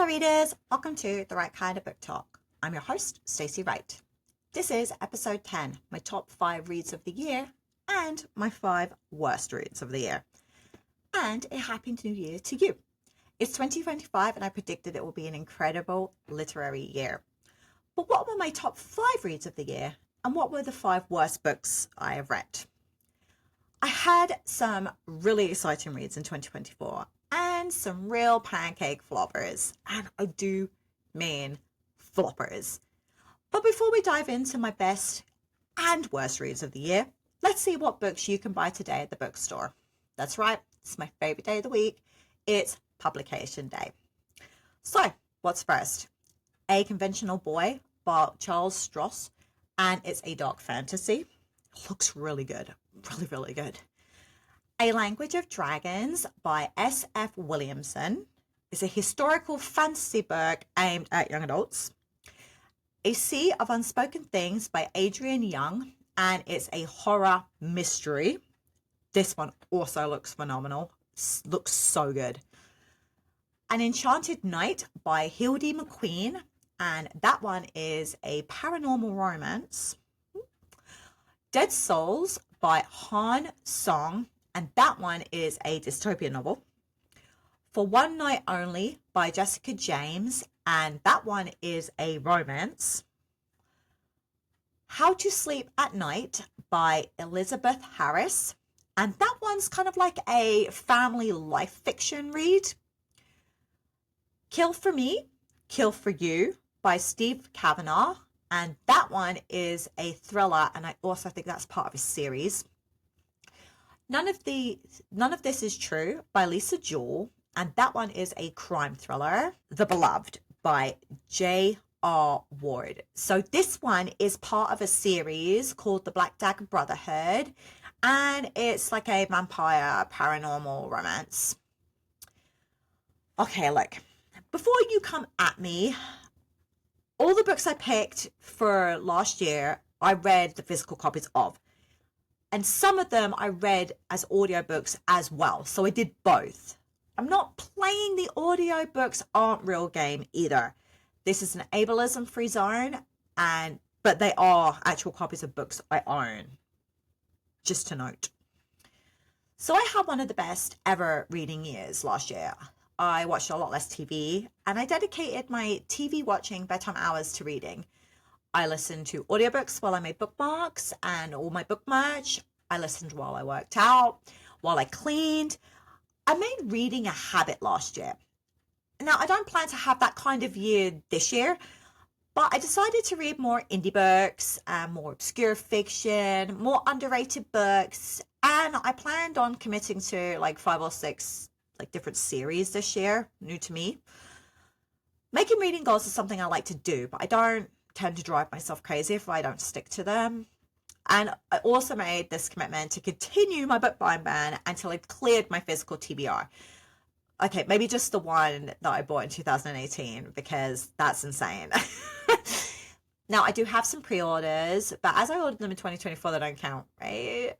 Hello readers, welcome to The Right Kind of Book Talk. I'm your host, Stacey Wright. This is episode 10, my top 5 reads of the year and my 5 worst reads of the year. And a happy new year to you. It's 2025 and I predicted it will be an incredible literary year. But what were my top 5 reads of the year and what were the 5 worst books I have read? I had some really exciting reads in 2024 and some real pancake floppers, and I do mean floppers. But before we dive into my best and worst reads of the year, let's see what books you can buy today at the bookstore. That's right, it's my favorite day of the week. It's publication day. So, what's first? A Conventional Boy by Charles Stross, and it's a dark fantasy. It looks really good. Really good. A Language of Dragons by S.F. Williamson is a historical fantasy book aimed at young adults. A Sea of Unspoken Things by Adrian Young, and it's a horror mystery. This one also looks phenomenal. Looks so good. An Enchanted Night by Hildy McQueen, and that one is a paranormal romance. Dead Souls by Han Song, and that one is a dystopian novel. For One Night Only by Jessica James, and that one is a romance. How to Sleep at Night by Elizabeth Harris, and that one's kind of like a family life fiction read. Kill for Me, Kill for You by Steve Kavanaugh, and that one is a thriller, and I also think that's part of a series. None of This Is True by Lisa Jewell, and that one is a crime thriller. The Beloved by J.R. Ward. So this one is part of a series called The Black Dagger Brotherhood, and it's like a vampire paranormal romance. Okay, look, before you come at me, all the books I picked for last year, I read the physical copies of. And some of them I read as audiobooks as well. So I did both. I'm not playing the audiobooks aren't real game either. This is an ableism-free zone, but they are actual copies of books I own. Just to note. So I had one of the best ever reading years last year. I watched a lot less TV, and I dedicated my TV watching bedtime hours to reading. I listened to audiobooks while I made bookmarks and all my book merch. I listened while I worked out, while I cleaned. I made reading a habit last year. Now, I don't plan to have that kind of year this year, but I decided to read more indie books and more obscure fiction, more underrated books, and I planned on committing to like 5 or 6 different series this year, new to me. Making reading goals is something I like to do, but I don't tend to drive myself crazy if I don't stick to them. And I also made this commitment to continue my book buying ban until I cleared my physical TBR. Okay, maybe just the one that I bought in 2018 because that's insane. Now, I do have some pre-orders, but as I ordered them in 2024, they don't count, right?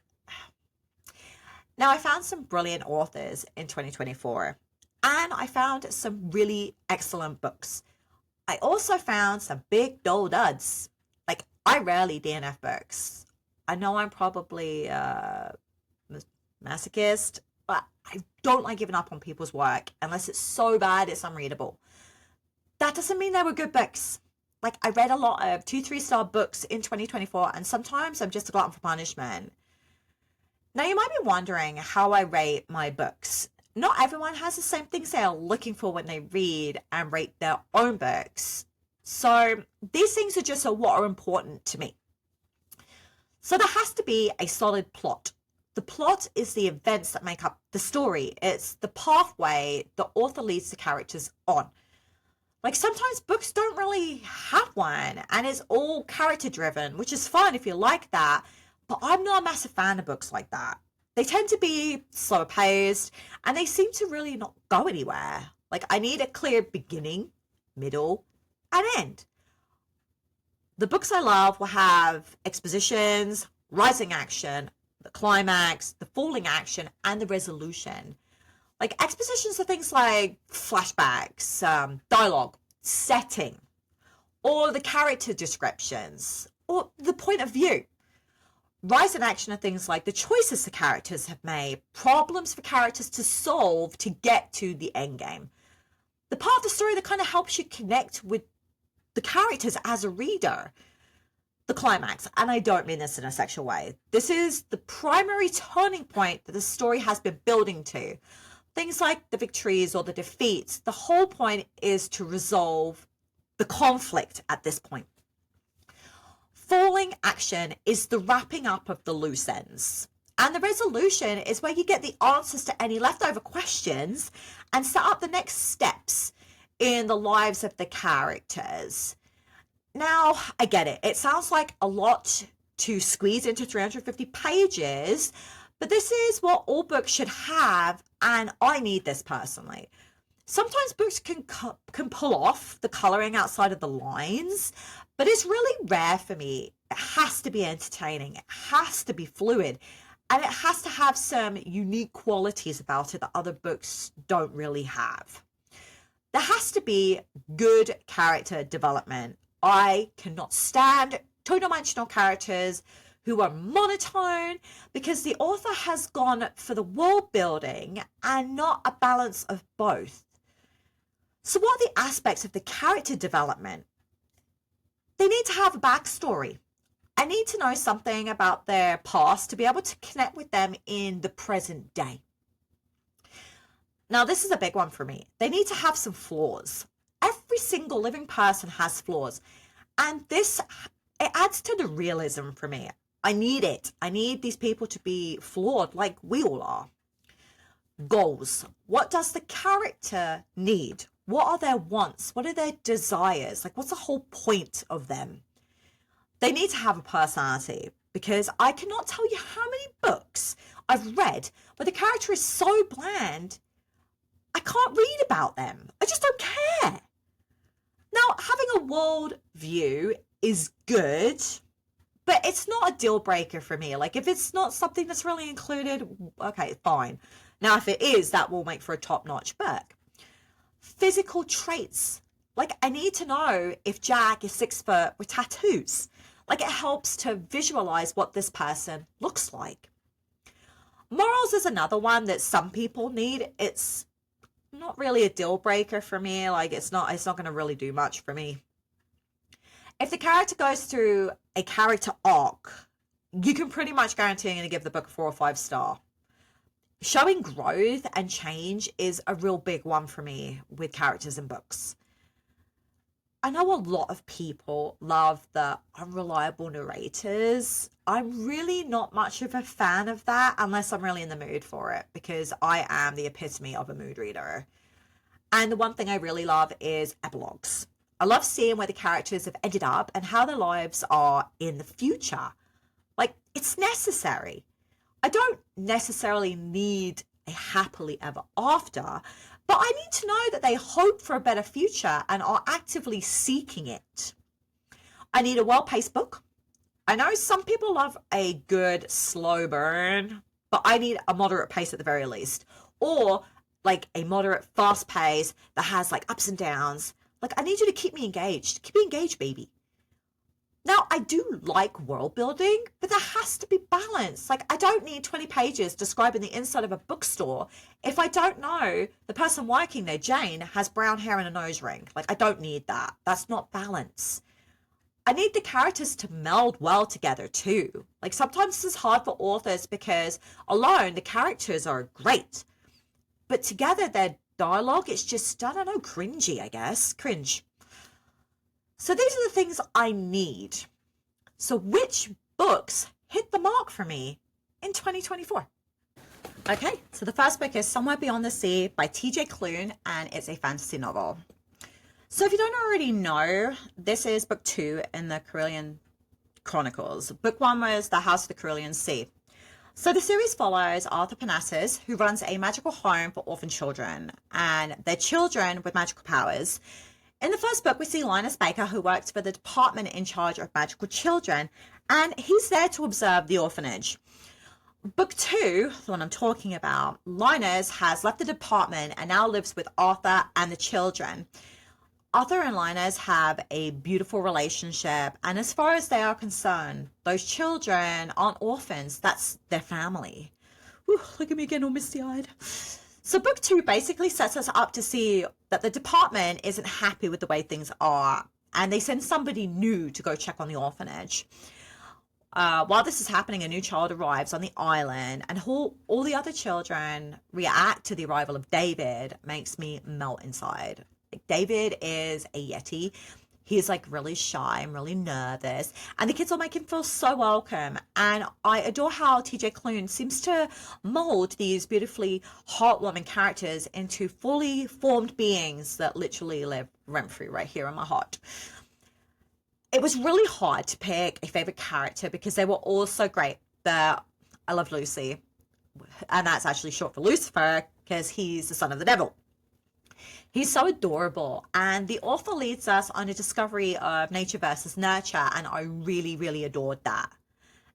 Now, I found some brilliant authors in 2024, and I found some really excellent books. I also found some big dull duds. Like, I rarely DNF books. I know I'm probably a masochist, but I don't like giving up on people's work unless it's so bad it's unreadable. That doesn't mean they were good books. Like, I read a lot of 2-3-star books in 2024, and sometimes I'm just a glutton for punishment. Now, you might be wondering how I rate my books. Not everyone has the same things they are looking for when they read and rate their own books. So these things are just what are important to me. So there has to be a solid plot. The plot is the events that make up the story. It's the pathway the author leads the characters on. Like, sometimes books don't really have one, and it's all character driven, which is fun if you like that. But I'm not a massive fan of books like that. They tend to be slow paced, and they seem to really not go anywhere. Like, I need a clear beginning, middle, and end. The books I love will have expositions, rising action, the climax, the falling action, and the resolution. Like expositions are things like flashbacks, dialogue, setting, or the character descriptions, or the point of view. Rise in action are things like the choices the characters have made, problems for characters to solve to get to the end game. The part of the story that kind of helps you connect with the characters as a reader. The climax, and I don't mean this in a sexual way. This is the primary turning point that the story has been building to. Things like the victories or the defeats, the whole point is to resolve the conflict at this point. Falling action is the wrapping up of the loose ends. And the resolution is where you get the answers to any leftover questions and set up the next steps in the lives of the characters. Now, I get it. It sounds like a lot to squeeze into 350 pages, but this is what all books should have, and I need this personally. Sometimes books can pull off the colouring outside of the lines, but it's really rare for me. It has to be entertaining, it has to be fluid, and it has to have some unique qualities about it that other books don't really have. There has to be good character development. I cannot stand two-dimensional characters who are monotone because the author has gone for the world building and not a balance of both. So what are the aspects of the character development? They need to have a backstory. I need to know something about their past to be able to connect with them in the present day. Now, this is a big one for me. They need to have some flaws. Every single living person has flaws. And it adds to the realism for me. I need it. I need these people to be flawed like we all are. Goals. What does the character need? What are their wants? What are their desires? Like, what's the whole point of them? They need to have a personality, because I cannot tell you how many books I've read where the character is so bland, I can't read about them. I just don't care. Now, having a world view is good, but it's not a deal breaker for me. Like, if it's not something that's really included, okay, fine. Now, if it is, that will make for a top-notch book. Physical traits. Like, I need to know if Jack is 6 foot with tattoos. Like, it helps to visualize what this person looks like. Morals is another one that some people need. It's not really a deal breaker for me. Like, it's not going to really do much for me. If the character goes through a character arc, you can pretty much guarantee I'm going to give the book a 4 or 5 star. Showing growth and change is a real big one for me with characters in books. I know a lot of people love the unreliable narrators. I'm really not much of a fan of that unless I'm really in the mood for it, because I am the epitome of a mood reader. And the one thing I really love is epilogues. I love seeing where the characters have ended up and how their lives are in the future. Like, it's necessary. I don't necessarily need a happily ever after, but I need to know that they hope for a better future and are actively seeking it. I need a well-paced book. I know some people love a good slow burn, but I need a moderate pace at the very least. Or like a moderate fast pace that has like ups and downs. Like, I need you to keep me engaged. Keep me engaged, baby. Now, I do like world building, but there has to be balance. Like, I don't need 20 pages describing the inside of a bookstore if I don't know the person working there, Jane, has brown hair and a nose ring. Like, I don't need that. That's not balance. I need the characters to meld well together too. Like, sometimes this is hard for authors because alone the characters are great, but together their dialogue, it's just, I don't know, cringy, I guess. Cringe. So these are the things I need. So which books hit the mark for me in 2024? Okay, so the first book is Somewhere Beyond the Sea by T.J. Klune, and it's a fantasy novel. So if you don't already know, this is book 2 in the Carillion Chronicles. Book 1 was The House of the Carillion Sea. So the series follows Arthur Panassus, who runs a magical home for orphan children and their children with magical powers. In the first book, we see Linus Baker, who works for the department in charge of magical children, and he's there to observe the orphanage. Book two, the one I'm talking about, Linus has left the department and now lives with Arthur and the children. Arthur and Linus have a beautiful relationship, and as far as they are concerned, those children aren't orphans, that's their family. Whew, look at me getting all misty-eyed. So book two basically sets us up to see that the department isn't happy with the way things are, and they send somebody new to go check on the orphanage. While this is happening, a new child arrives on the island, and all the other children react to the arrival of David. Makes me melt inside. Like, David is a Yeti. He's like really shy and really nervous, and the kids all make him feel so welcome. And I adore how TJ Klune seems to mold these beautifully heartwarming characters into fully formed beings that literally live rent-free right here in my heart. It was really hard to pick a favorite character because they were all so great. I love Lucy, and that's actually short for Lucifer because he's the son of the devil. He's so adorable, and the author leads us on a discovery of nature versus nurture, and I really, really adored that.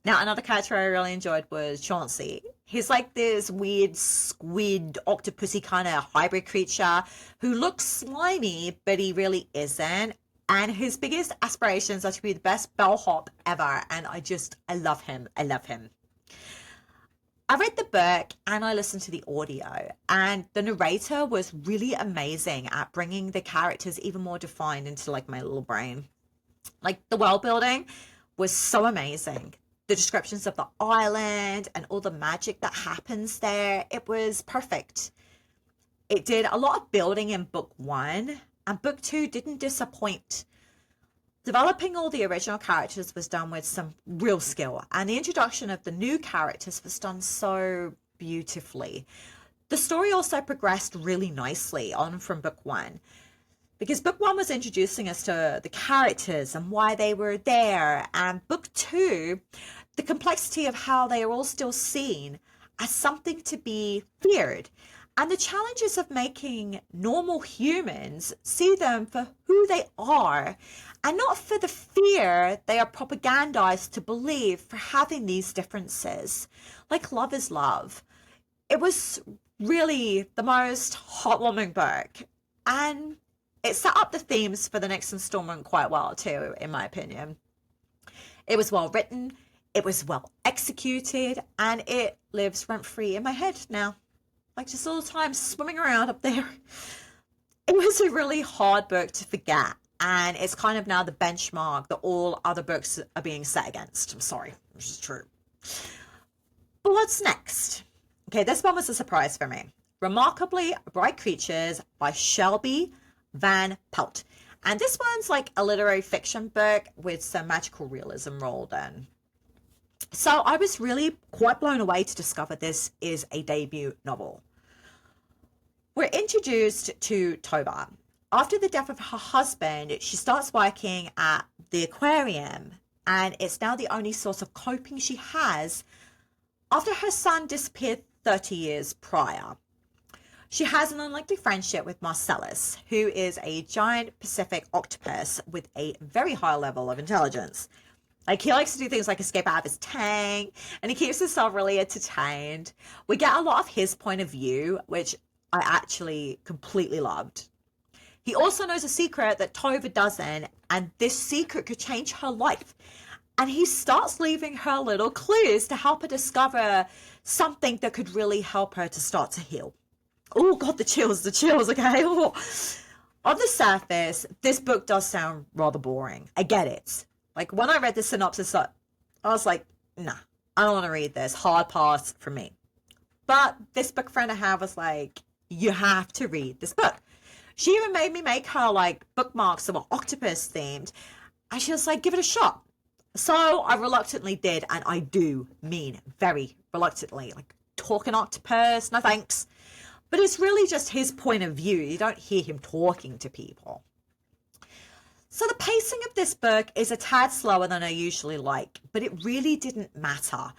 Now, another character I really enjoyed was Chauncey. He's like this weird squid, octopusy kind of hybrid creature who looks slimy, but he really isn't. And his biggest aspirations are to be the best bellhop ever, and I love him. I love him. I read the book and I listened to the audio, and the narrator was really amazing at bringing the characters even more defined into like my little brain. Like, the world building was so amazing. The descriptions of the island and all the magic that happens there, it was perfect. It did a lot of building in book one, and book two didn't disappoint. Developing all the original characters was done with some real skill, and the introduction of the new characters was done so beautifully. The story also progressed really nicely on from book one, because book one was introducing us to the characters and why they were there, and book two, the complexity of how they are all still seen as something to be feared, and the challenges of making normal humans see them for who they are and not for the fear they are propagandized to believe for having these differences. Like, love is love. It was really the most heartwarming book, and it set up the themes for the next installment quite well too, in my opinion. It was well written, it was well executed, and it lives rent-free in my head now. Like, just all the time swimming around up there. It was a really hard book to forget, and it's kind of now the benchmark that all other books are being set against. I'm sorry, which is true. But what's next? Okay, this one was a surprise for me. Remarkably Bright Creatures by Shelby Van Pelt. And this one's like a literary fiction book with some magical realism rolled in. So I was really quite blown away to discover this is a debut novel. We're introduced to Toba. After the death of her husband, she starts working at the aquarium, and it's now the only source of coping she has after her son disappeared 30 years prior. She has an unlikely friendship with Marcellus, who is a giant Pacific octopus with a very high level of intelligence. Like, he likes to do things like escape out of his tank, and he keeps himself really entertained. We get a lot of his point of view, which I actually completely loved. He also knows a secret that Tova doesn't, and this secret could change her life. And he starts leaving her little clues to help her discover something that could really help her to start to heal. Oh, God, the chills, okay? Oh. On the surface, this book does sound rather boring. I get it. Like, when I read the synopsis, I was like, nah, I don't want to read this. Hard pass for me. But this book friend I have was like, you have to read this book. She even made me make her, like, bookmarks that were octopus themed. And she was like, give it a shot. So I reluctantly did, and I do mean very reluctantly. Like, talking octopus, no thanks. But it's really just his point of view. You don't hear him talking to people. So the pacing of this book is a tad slower than I usually like, but it really didn't matter.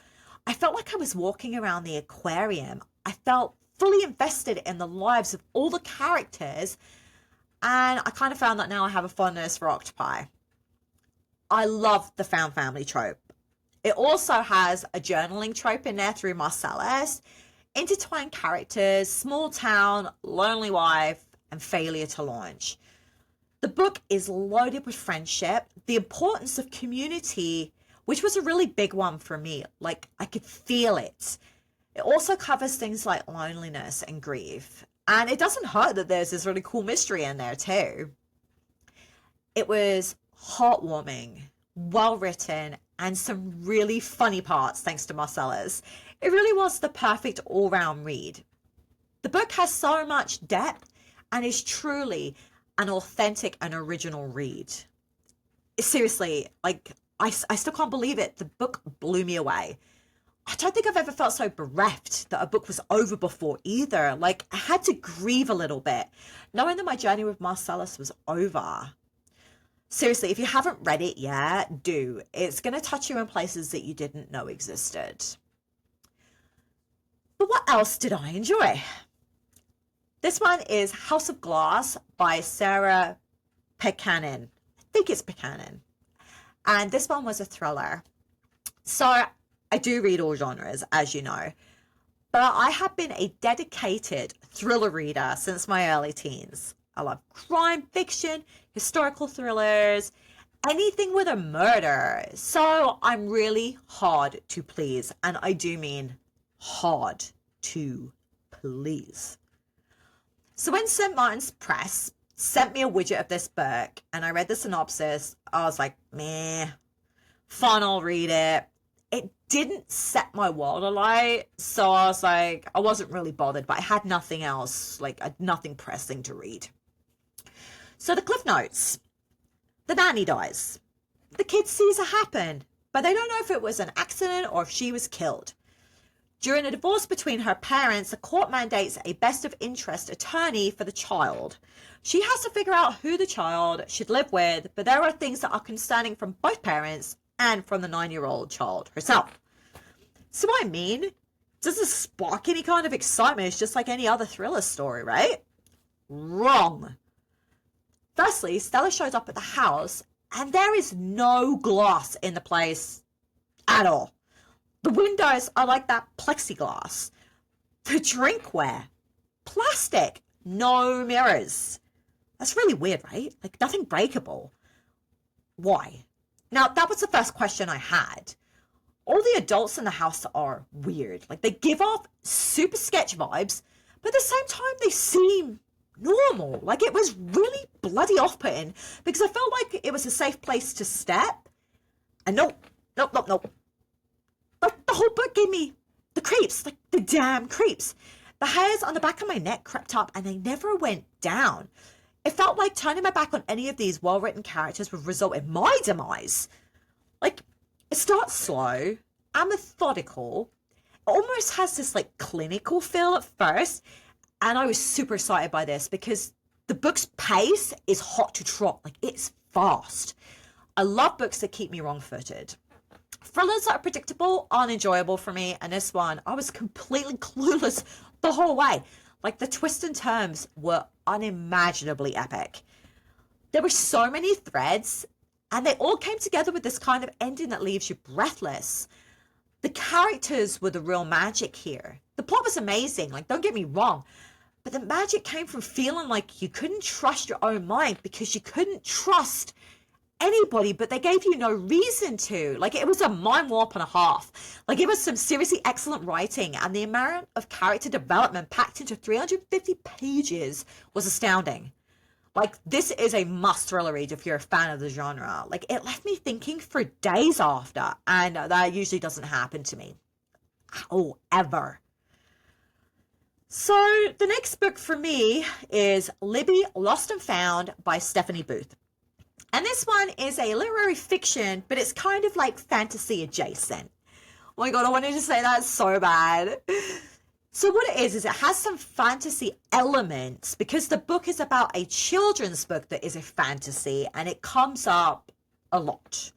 I felt like I was walking around the aquarium. I felt fully invested in the lives of all the characters, and I kind of found that now I have a fondness for octopi. I love the found family trope. It also has a journaling trope in there through Marcellus, intertwined characters, small town, lonely wife, and failure to launch. The book is loaded with friendship, the importance of community, which was a really big one for me. Like, I could feel it. It also covers things like loneliness and grief. And it doesn't hurt that there's this really cool mystery in there too. It was heartwarming, well written, and some really funny parts thanks to Marcellus. It really was the perfect all-round read. The book has so much depth and is truly an authentic and original read. Seriously, like, I still can't believe it. The book blew me away. I don't think I've ever felt so bereft that a book was over before either. Like, I had to grieve a little bit, knowing that my journey with Marcellus was over. Seriously, if you haven't read it yet, do. It's going to touch you in places that you didn't know existed. But what else did I enjoy? This one is House of Glass by Sarah Pekanen. I think it's Pekanen. And this one was a thriller. So I do read all genres, as you know, but I have been a dedicated thriller reader since my early teens. I love crime fiction, historical thrillers, anything with a murder. So I'm really hard to please, and I do mean hard to please. So when St. Martin's Press sent me a widget of this book and I read the synopsis, I was like, meh, fun, I'll read it. It didn't set my world alight, so I was like, I wasn't really bothered, but I had nothing else, like nothing pressing to read. So the cliff notes. The nanny dies. The kid sees it happen, but they don't know if it was an accident or if she was killed. During a divorce between her parents, the court mandates a best of interest attorney for the child. She has to figure out who the child should live with, but there are things that are concerning from both parents and from the 9-year-old child herself. So I mean, does this spark any kind of excitement? It's just like any other thriller story, right? Wrong. Firstly, Stella shows up at the house and there is no glass in the place at all. The windows are like that plexiglass. The drinkware, plastic, no mirrors. That's really weird, right? Like nothing breakable. Why? Now, that was the first question I had. All the adults in the house are weird. Like, they give off super sketch vibes, but at the same time, they seem normal. Like, it was really bloody off-putting because I felt like it was a safe place to step. And nope. Like, the whole book gave me the creeps, like the damn creeps. The hairs on the back of my neck crept up and they never went down. It felt like turning my back on any of these well-written characters would result in my demise. Like, it starts slow and methodical. It almost has this, like, clinical feel at first. And I was super excited by this because the book's pace is hot to trot. Like, it's fast. I love books that keep me wrong-footed. Thrillers that are predictable aren't enjoyable for me. And this one, I was completely clueless the whole way. Like, the twists and turns were unimaginably epic. There were so many threads, and they all came together with this kind of ending that leaves you breathless. The characters were the real magic here. The plot was amazing, like, don't get me wrong, but the magic came from feeling like you couldn't trust your own mind because you couldn't trust anybody, but they gave you no reason to. Like, it was a mind warp and a half. Like, it was some seriously excellent writing, and the amount of character development packed into 350 pages was astounding. Like, this is a must thriller read if you're a fan of the genre. Like, it left me thinking for days after, and that usually doesn't happen to me. Oh, ever. So, the next book for me is Libby, Lost and Found by Stephanie Booth. And this one is a literary fiction, but it's kind of like fantasy adjacent. Oh my God, I wanted to say that so bad. So what it is it has some fantasy elements because the book is about a children's book that is a fantasy and it comes up a lot.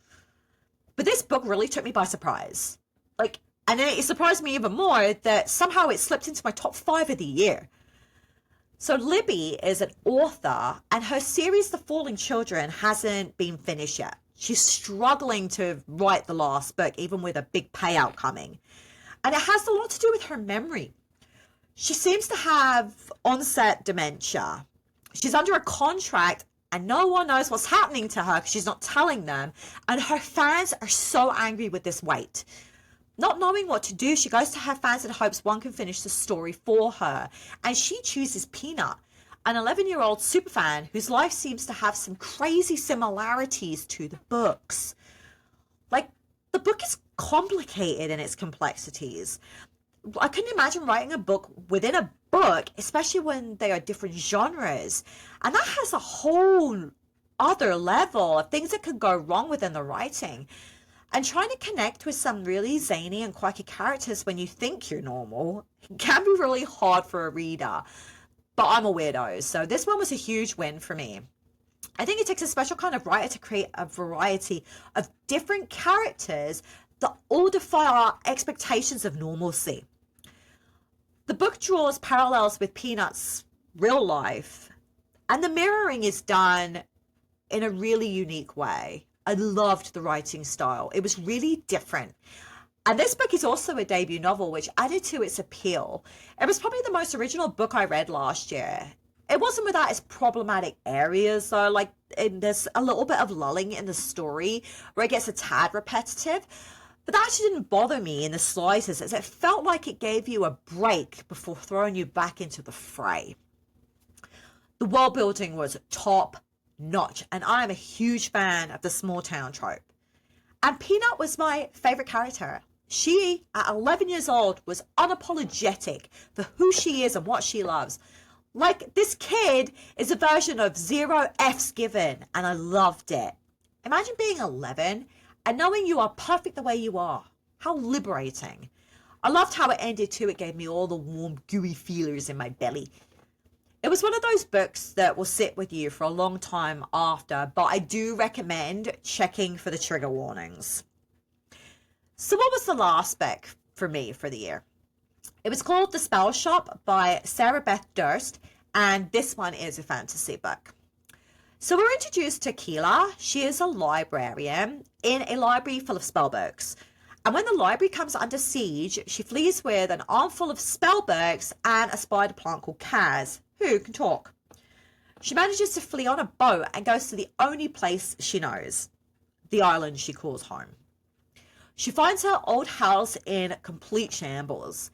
But this book really took me by surprise. Like, and it surprised me even more that somehow it slipped into my top 5 of the year. So Libby is an author and her series, The Falling Children, hasn't been finished yet. She's struggling to write the last book, even with a big payout coming. And it has a lot to do with her memory. She seems to have onset dementia. She's under a contract and no one knows what's happening to her because she's not telling them. And her fans are so angry with this wait. Not knowing what to do, she goes to her fans in hopes one can finish the story for her. And she chooses Peanut, an 11-year-old superfan whose life seems to have some crazy similarities to the books. Like, the book is complicated in its complexities. I couldn't imagine writing a book within a book, especially when they are different genres. And that has a whole other level of things that could go wrong within the writing. And trying to connect with some really zany and quirky characters when you think you're normal can be really hard for a reader. But I'm a weirdo, so this one was a huge win for me. I think it takes a special kind of writer to create a variety of different characters that all defy our expectations of normalcy. The book draws parallels with Peanut's real life, and the mirroring is done in a really unique way. I loved the writing style. It was really different. And this book is also a debut novel, which added to its appeal. It was probably the most original book I read last year. It wasn't without its problematic areas, though. Like, there's a little bit of lulling in the story where it gets a tad repetitive. But that actually didn't bother me in the slightest, as it felt like it gave you a break before throwing you back into the fray. The world building was top notch, and I am a huge fan of the small town trope. And Peanut was my favorite character. She, at 11 years old, was unapologetic for who she is and what she loves. Like, this kid is a version of Zero F's Given, and I loved it. Imagine being 11 and knowing you are perfect the way you are. How liberating. I loved how it ended too. It gave me all the warm, gooey feelers in my belly. It was one of those books that will sit with you for a long time after, but I do recommend checking for the trigger warnings. So what was the last book for me for the year? It was called The Spell Shop by Sarah Beth Durst, and this one is a fantasy book. So we're introduced to Keela. She is a librarian in a library full of spell books. And when the library comes under siege, she flees with an armful of spell books and a spider plant called Kaz, who can talk. She manages to flee on a boat and goes to the only place she knows, the island she calls home. She finds her old house in complete shambles,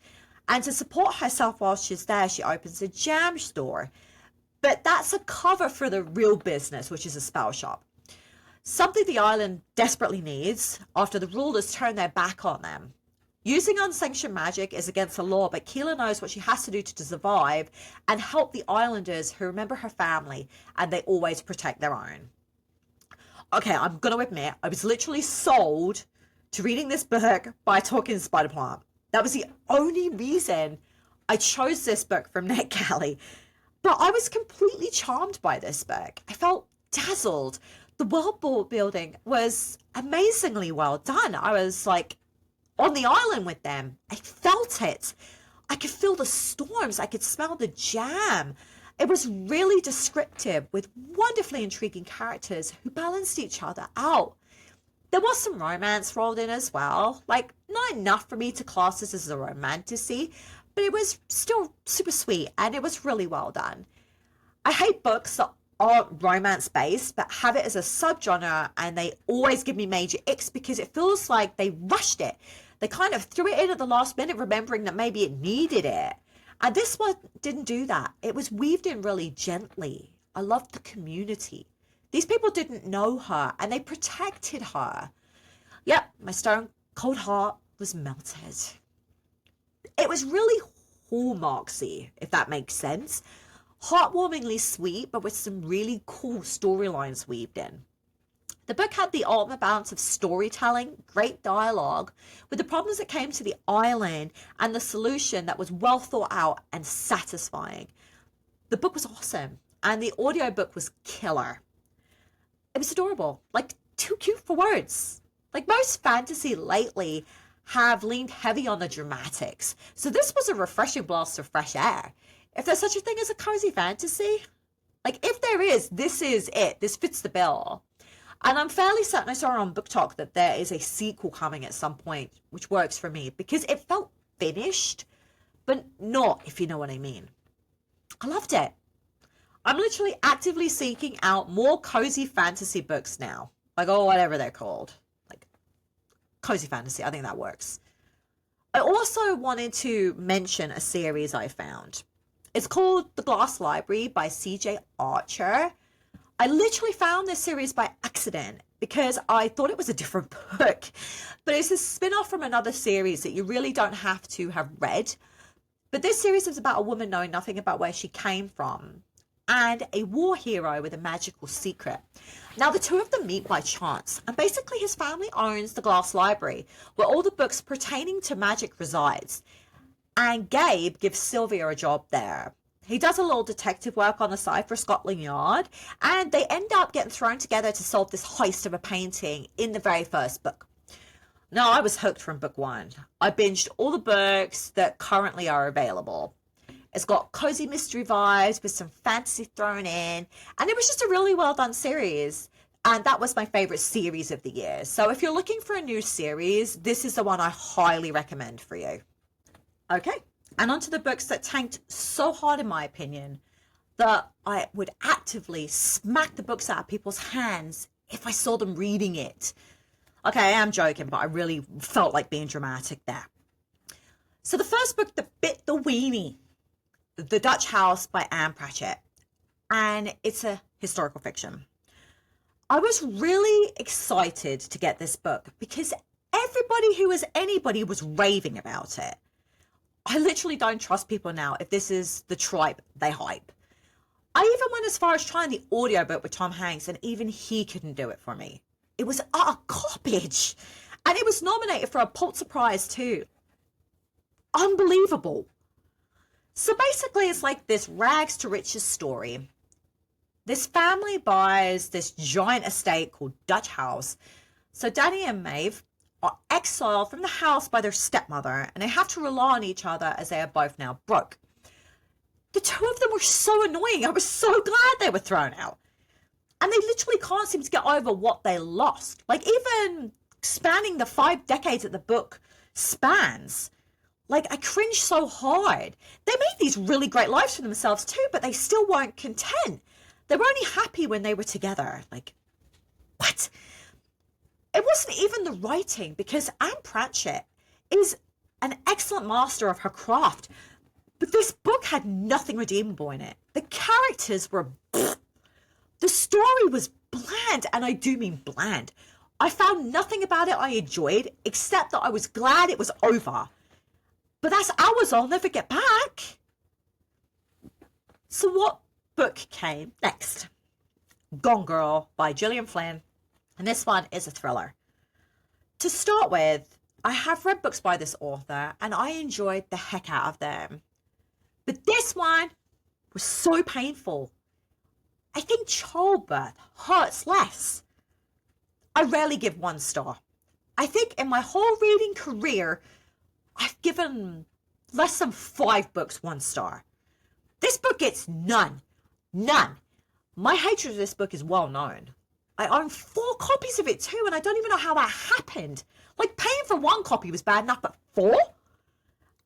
and to support herself while she's there, she opens a jam store. But that's a cover for the real business, which is a spell shop. Something the island desperately needs after the rulers turn their back on them. Using unsanctioned magic is against the law, but Keela knows what she has to do to survive and help the islanders who remember her family, and they always protect their own. Okay, I'm going to admit, I was literally sold to reading this book by talking spider plant. That was the only reason I chose this book from NetGalley. But I was completely charmed by this book. I felt dazzled. The world building was amazingly well done. I was like on the island with them. I felt it. I could feel the storms. I could smell the jam. It was really descriptive with wonderfully intriguing characters who balanced each other out. There was some romance rolled in as well. Like, not enough for me to class this as a romantasy, but it was still super sweet and it was really well done. I hate books that aren't romance based but have it as a subgenre, and they always give me major icks because it feels like they rushed it. They kind of threw it in at the last minute, remembering that maybe it needed it. And this one didn't do that. It was weaved in really gently. I loved the community. These people didn't know her and they protected her. Yep, my stone cold heart was melted. It was really Hallmarksy, if that makes sense. Heartwarmingly sweet, but with some really cool storylines weaved in. The book had the ultimate balance of storytelling, great dialogue, with the problems that came to the island and the solution that was well thought out and satisfying. The book was awesome, and the audiobook was killer. It was adorable, like too cute for words. Like most fantasy lately have leaned heavy on the dramatics, so this was a refreshing blast of fresh air. If there's such a thing as a cozy fantasy, like if there is, this is it. This fits the bill. And I'm fairly certain I saw on Book Talk that there is a sequel coming at some point, which works for me because it felt finished, but not, if you know what I mean. I loved it. I'm literally actively seeking out more cozy fantasy books now. Like, oh, whatever they're called. Like, cozy fantasy. I think that works. I also wanted to mention a series I found. It's called The Glass Library by C.J. Archer. I literally found this series by accident because I thought it was a different book. But it's a spin-off from another series that you really don't have to have read. But this series is about a woman knowing nothing about where she came from and a war hero with a magical secret. Now, the two of them meet by chance, and basically his family owns the Glass Library, where all the books pertaining to magic resides. And Gabe gives Sylvia a job there. He does a little detective work on the side for Scotland Yard, and they end up getting thrown together to solve this heist of a painting in the very first book. Now, I was hooked from book one. I binged all the books that currently are available. It's got cozy mystery vibes with some fantasy thrown in. And it was just a really well done series. And that was my favorite series of the year. So if you're looking for a new series, this is the one I highly recommend for you. Okay. And on to the books that tanked so hard, in my opinion, that I would actively smack the books out of people's hands if I saw them reading it. Okay, I am joking, but I really felt like being dramatic there. So the first book that bit the weenie, The Dutch House by Anne Pratchett. And it's a historical fiction. I was really excited to get this book because everybody who was anybody was raving about it. I literally don't trust people now if this is the tripe they hype. I even went as far as trying the audiobook with Tom Hanks, and even he couldn't do it for me. It was utter garbage. And it was nominated for a Pulitzer Prize too. Unbelievable. So basically, it's like this rags to riches story. This family buys this giant estate called Dutch House. So Danny and Maeve are exiled from the house by their stepmother, and they have to rely on each other as they are both now broke. The two of them were so annoying. I was so glad they were thrown out. And they literally can't seem to get over what they lost. Like, even spanning the 5 decades that the book spans. Like, I cringed so hard. They made these really great lives for themselves too, but they still weren't content. They were only happy when they were together. Like, what? It wasn't even the writing, because Anne Pratchett is an excellent master of her craft. But this book had nothing redeemable in it. The characters were... The story was bland, and I do mean bland. I found nothing about it I enjoyed, except that I was glad it was over. But that's hours I'll never get back. So what book came next? Gone Girl by Gillian Flynn. And this one is a thriller. To start with, I have read books by this author, and I enjoyed the heck out of them. But this one was so painful. I think childbirth hurts less. I rarely give 1 star. I think in my whole reading career, I've given less than 5 books 1 star. This book gets none. None. My hatred of this book is well known. I own 4 copies of it too, and I don't even know how that happened. Like, paying for 1 copy was bad enough, but 4?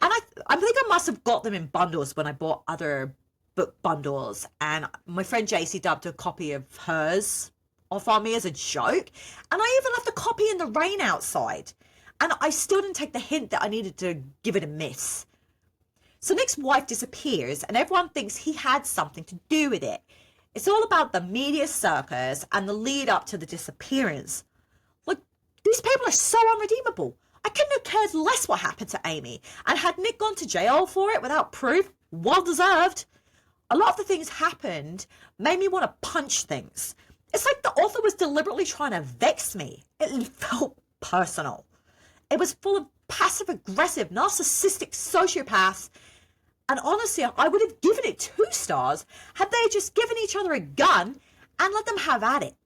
And I think I must have got them in bundles when I bought other book bundles, and my friend JC dubbed a copy of hers off on me as a joke, and I even left a copy in the rain outside, and I still didn't take the hint that I needed to give it a miss. So Nick's wife disappears, and everyone thinks he had something to do with it. It's all about the media circus and the lead up to the disappearance. Like, these people are so unredeemable. I couldn't have cared less what happened to Amy, and had Nick gone to jail for it without proof, well deserved. A lot of the things happened made me want to punch things. It's like the author was deliberately trying to vex me. It felt personal. It was full of passive-aggressive, narcissistic sociopaths. And honestly, I would have given it 2 stars had they just given each other a gun and let them have at it.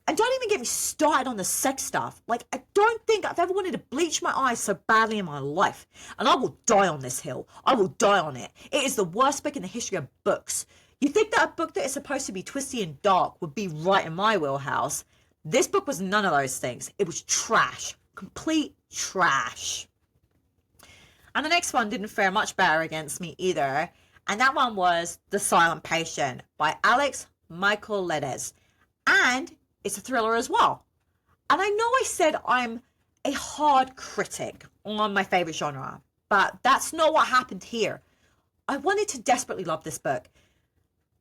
And don't even get me started on the sex stuff. Like, I don't think I've ever wanted to bleach my eyes so badly in my life. And I will die on this hill. I will die on it. It is the worst book in the history of books. You think that a book that is supposed to be twisty and dark would be right in my wheelhouse? This book was none of those things. It was trash. Complete trash. And the next one didn't fare much better against me either. And that one was The Silent Patient by Alex Michaelides. And it's a thriller as well. And I know I said I'm a hard critic on my favorite genre, but that's not what happened here. I wanted to desperately love this book.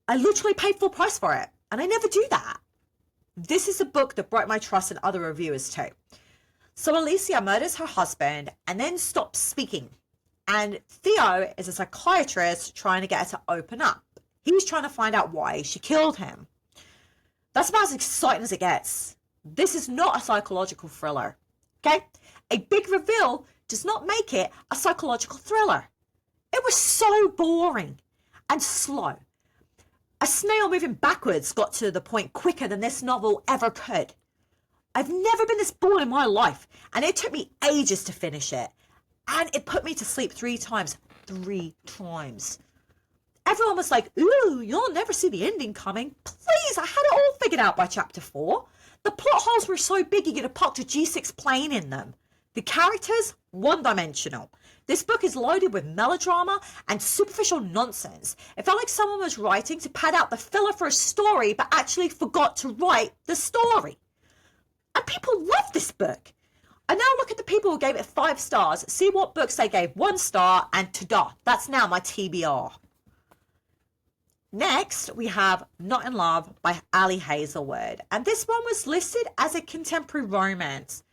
I literally paid full price for it, and I never do that. This is a book that broke my trust in other reviewers too. So Alicia murders her husband and then stops speaking. And Theo is a psychiatrist trying to get her to open up. He's trying to find out why she killed him. That's about as exciting as it gets. This is not a psychological thriller, okay? A big reveal does not make it a psychological thriller. It was so boring and slow. A snail moving backwards got to the point quicker than this novel ever could. I've never been this bored in my life, and it took me ages to finish it. And it put me to sleep 3 times. 3 times. Everyone was like, ooh, you'll never see the ending coming. Please, I had it all figured out by chapter 4. The plot holes were so big you could have parked a G6 plane in them. The characters, one-dimensional. This book is loaded with melodrama and superficial nonsense. It felt like someone was writing to pad out the filler for a story, but actually forgot to write the story. And people love this book. I now look at the people who gave it 5 stars, see what books they gave 1 star, and ta-da, that's now my TBR. Next, we have Not in Love by Ali Hazelwood. And this one was listed as a contemporary romance.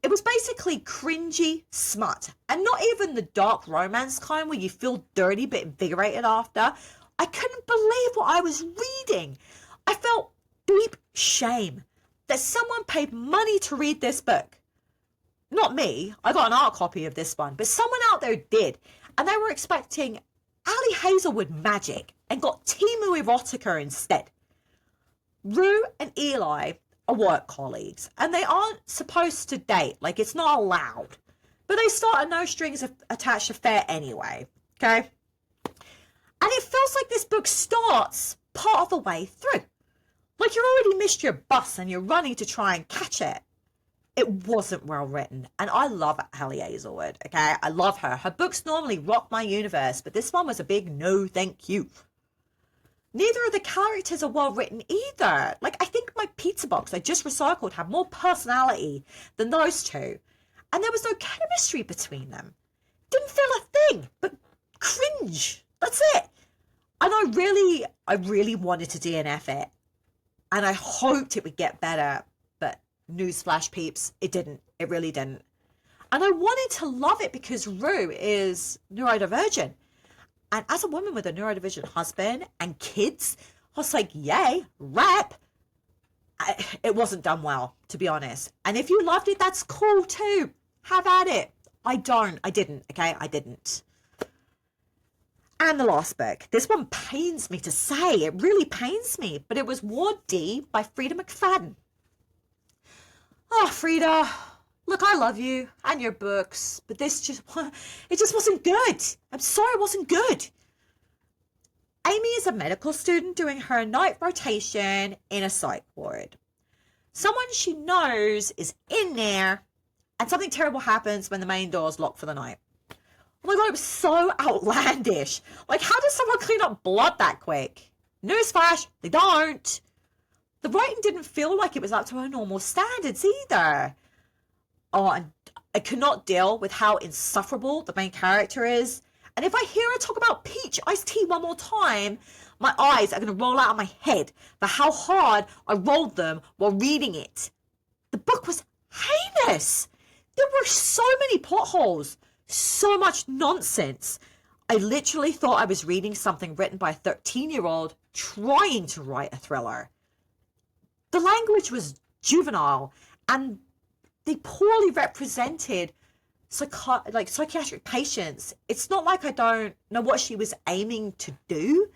It was basically cringy smut. And not even the dark romance kind where you feel dirty but invigorated after. I couldn't believe what I was reading. I felt deep shame that someone paid money to read this book. Not me. I got an art copy of this one. But someone out there did. And they were expecting Ali Hazelwood magic and got Timu erotica instead. Rue and Eli are work colleagues and they aren't supposed to date. Like, it's not allowed. But they start a no strings attached affair anyway. Okay? And it feels like this book starts part of the way through. Like you already missed your bus and you're running to try and catch it. It wasn't well written. And I love Ali Hazelwood, okay? I love her. Her books normally rock my universe, but this one was a big no thank you. Neither of the characters are well written either. Like, I think my pizza box I just recycled had more personality than those two. And there was no chemistry between them. Didn't feel a thing, but cringe. That's it. And I really wanted to DNF it. And I hoped it would get better. Newsflash, peeps, it didn't. It really didn't. And I wanted to love it because Rue is neurodivergent. And as a woman with a neurodivergent husband and kids, I was like, yay, rap. It wasn't done well, to be honest. And if you loved it, that's cool too. Have at it. I didn't, okay? I didn't. And the last book. This one pains me to say. It really pains me. But it was Ward D by Frida McFadden. Oh, Frida, look, I love you and your books, but it just wasn't good. I'm sorry, it wasn't good. Amy is a medical student doing her night rotation in a psych ward. Someone she knows is in there, and something terrible happens when the main door is locked for the night. Oh my God, it was so outlandish. Like, how does someone clean up blood that quick? Newsflash, they don't. The writing didn't feel like it was up to her normal standards either. Oh, and I could not deal with how insufferable the main character is. And if I hear her talk about peach iced tea one more time, my eyes are going to roll out of my head for how hard I rolled them while reading it. The book was heinous. There were so many plot holes, so much nonsense. I literally thought I was reading something written by a 13-year-old trying to write a thriller. The language was juvenile and they poorly represented psychiatric patients. It's not like I don't know what she was aiming to do,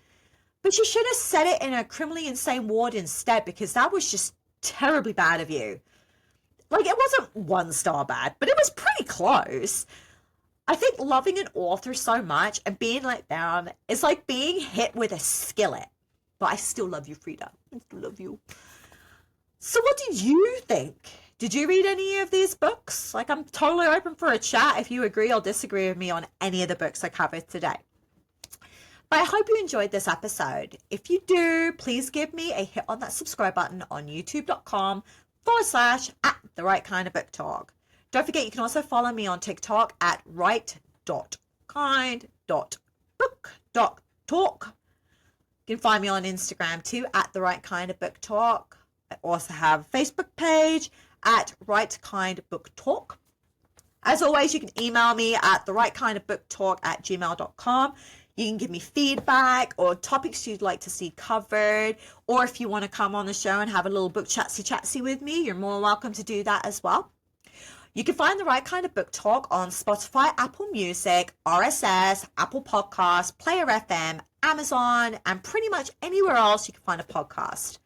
but she should have said it in a criminally insane ward instead, because that was just terribly bad of you. Like, it wasn't 1 star bad, but it was pretty close. I think loving an author so much and being let down is like being hit with a skillet. But I still love you, Frida. I still love you. So what did you think? Did you read any of these books? Like, I'm totally open for a chat if you agree or disagree with me on any of the books I covered today. But I hope you enjoyed this episode. If you do, please give me a hit on that subscribe button on youtube.com/@therightkindabooktalk. Don't forget, you can also follow me on TikTok at right.kind.book.talk. You can find me on Instagram too at therightkindabooktalk. I also have a Facebook page at rightKindBookTalk. As always, you can email me at therightKindofBookTalk@gmail.com. You can give me feedback or topics you'd like to see covered, or if you want to come on the show and have a little book chatsy with me, you're more welcome to do that as well. You can find The Right Kind of Book Talk on Spotify, Apple Music, RSS, Apple Podcasts, Player FM, Amazon, and pretty much anywhere else you can find a podcast.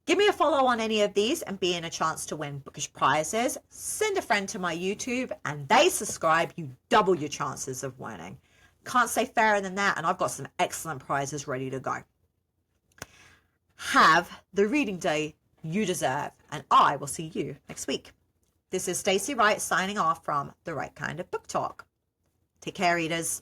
Give me a follow on any of these and be in a chance to win bookish prizes. Send a friend to my YouTube and they subscribe, you double your chances of winning. Can't say fairer than that, and I've got some excellent prizes ready to go. Have the reading day you deserve, and I will see you next week. This is Stacey Wright signing off from The Right Kind of Book Talk. Take care, readers.